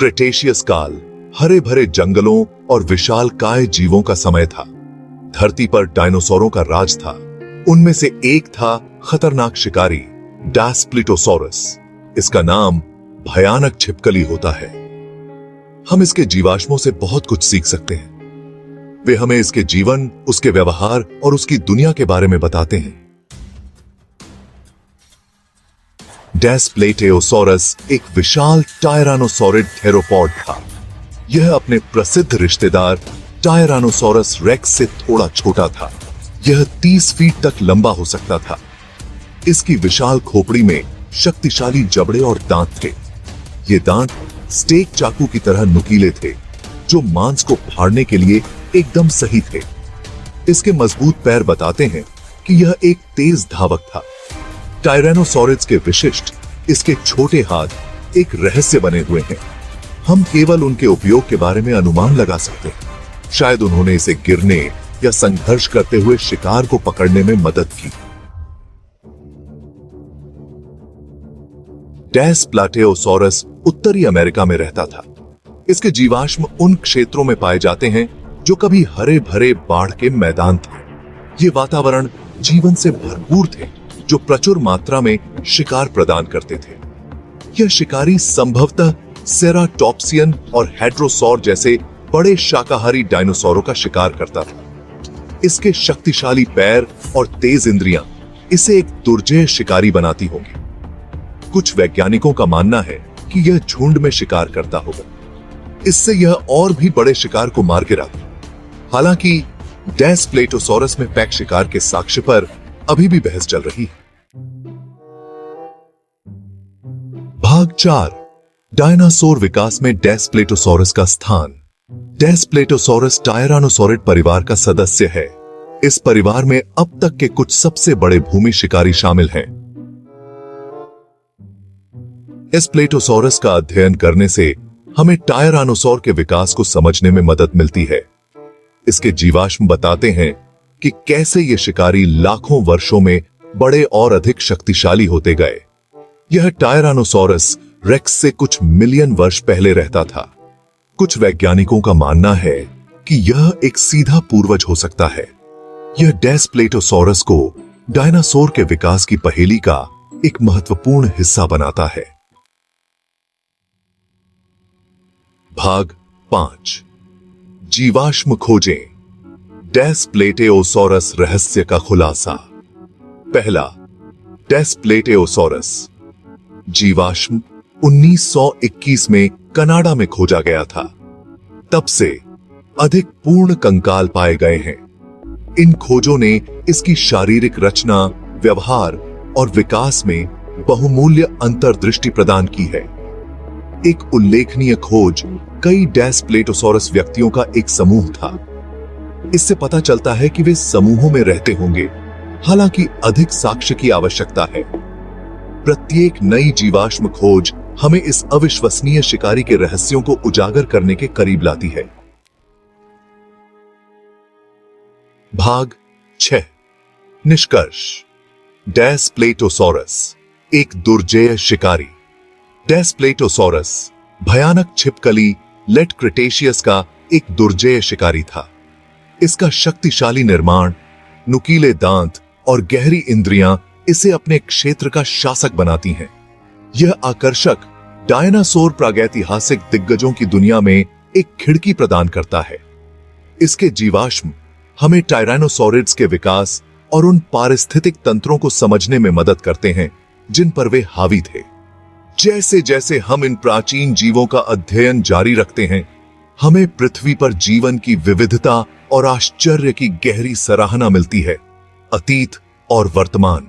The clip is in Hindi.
क्रेटेशियस काल हरे भरे जंगलों और विशालकाय जीवों का समय था। धरती पर डायनासोरों का राज था। उनमें से एक था खतरनाक शिकारी डैस्प्लिटोसॉरस। इसका नाम भयानक छिपकली होता है। हम इसके जीवाश्मों से बहुत कुछ सीख सकते हैं। वे हमें इसके जीवन, उसके व्यवहार और उसकी दुनिया के बारे में बताते हैं। डैस्प्लेटेओसॉरस एक विशाल टायरानोसॉरिड थेरोपॉड था। यह अपने प्रसिद्ध रिश्तेदार टायरानोसॉरस रेक्स से थोड़ा छोटा था। यह 30 फीट तक लंबा हो सकता था। इसकी विशाल खोपड़ी में शक्तिशाली जबड़े और दांत थे। ये दांत स्टेक चाकू की तरह नुकीले थे, जो मांस को फाड़ने के लिए एकदम सही थे। इसके मजबूत पैर बताते हैं कि यह एक तेज धावक था। टायरानोसॉरिड्स के विशिष्ट इसके छोटे हाथ एक रहस्य बने हुए हैं। हम केवल उनके उपयोग के बारे में अनुमान लगा सकते हैं। शायद उन्होंने इसे गिरने या संघर्ष करते हुए शिकार को पकड़ने में मदद की। डैस्प्लाटेओसॉरस उत्तरी अमेरिका में रहता था। इसके जीवाश्म उन क्षेत्रों में पाए जाते हैं जो कभी हरे भरे बाढ़ के मैदान थे। ये वातावरण जीवन से भरपूर थे, जो प्रचुर मात्रा में शिकार प्रदान करते थे। यह शिकारी संभवतः सेराटॉप्सियन और हेड्रोसॉर जैसे बड़े शाकाहारी डायनासोरों का शिकार करता था। इसके शक्तिशाली पैर और तेज इंद्रियां इसे एक दुर्जय शिकारी बनाती होंगी। कुछ वैज्ञानिकों का मानना है कि यह झुंड में शिकार करता होगा। इससे यह और भी बड़े शिकार को मार गिराता। हालांकि डैस्प्लेटोसॉरस में पैक शिकार के साक्ष्य पर अभी भी बहस चल रही है। भाग 4, डायनासोर विकास में डैस्प्लेटोसॉरस का स्थान। डैस्प्लेटोसॉरस टायरानोसॉरिड परिवार का सदस्य है। इस परिवार में अब तक के कुछ सबसे बड़े भूमि शिकारी शामिल हैं। डैस्प्लेटोसॉरस का अध्ययन करने से हमें टायरानोसॉर के विकास को समझने में मदद मिलती है। इसके जीवाश्म बताते हैं कि कैसे ये शिकारी लाखों वर्षों में बड़े और अधिक शक्तिशाली होते गए। यह टायरानोसॉरस रेक्स से कुछ मिलियन वर्ष पहले रहता था। कुछ वैज्ञानिकों का मानना है कि यह एक सीधा पूर्वज हो सकता है। यह डैस्प्लेटोसॉरस को डायनासोर के विकास की पहेली का एक महत्वपूर्ण हिस्सा बनाता है। भाग 5, जीवाश्म खोजें। डैस्प्लेटेओसॉरस रहस्य का खुलासा। पहला, डैस्प्लेटेओसॉरस जीवाश्म 1921 में कनाडा में खोजा गया था। तब से अधिक पूर्ण कंकाल पाए गए हैं। इन खोजों ने इसकी शारीरिक रचना, व्यवहार और विकास में बहुमूल्य अंतर्दृष्टि प्रदान की है। एक उल्लेखनीय खोज कई डैस्प्लेटोसॉरस व्यक्तियों का एक समूह था। इससे पता चलता है कि वे समूहों में रहते होंगे, हालांकि अधिक साक्ष्य की आवश्यकता है। प्रत्येक नई जीवाश्म खोज हमें इस अविश्वसनीय शिकारी के रहस्यों को उजागर करने के करीब लाती है। भाग 6, निष्कर्ष। डैस्प्लेटोसॉरस एक दुर्जेय शिकारी। डैस्प्लेटोसॉरस भयानक छिपकली लेट क्रेटेशियस का एक दुर्जेय शिकारी था। इसका शक्तिशाली निर्माण, नुकीले दांत और गहरी इंद्रियां इसे अपने क्षेत्र का शासक बनाती हैं। यह आकर्षक डायनासोर प्रागैतिहासिक दिग्गजों की दुनिया में एक खिड़की प्रदान करता है। इसके जीवाश्म हमें टायरानोसॉरिड्स के विकास और उन पारिस्थितिक तंत्रों को समझने में मदद करते हैं जिन पर वे हावी थे। जैसे जैसे हम इन प्राचीन जीवों का अध्ययन जारी रखते हैं, हमें पृथ्वी पर जीवन की विविधता और आश्चर्य की गहरी सराहना मिलती है। अतीत और वर्तमान